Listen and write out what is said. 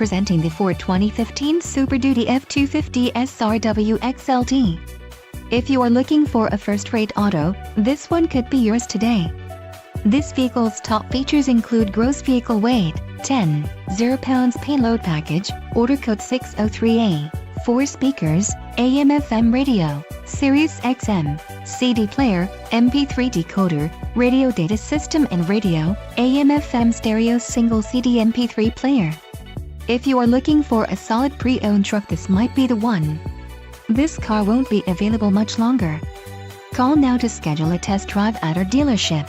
Presenting the Ford 2015 Super Duty F-250 SRW XLT. If you are looking for a first-rate auto, this one could be yours today. This vehicle's top features include gross vehicle weight, 10.0 pounds payload package, order code 603A, 4 speakers, AM/FM radio, Sirius XM, CD player, MP3 decoder, radio data system and radio, AM/FM stereo single CD MP3 player. If you are looking for a solid pre-owned truck, this might be the one. This car won't be available much longer. Call now to schedule a test drive at our dealership.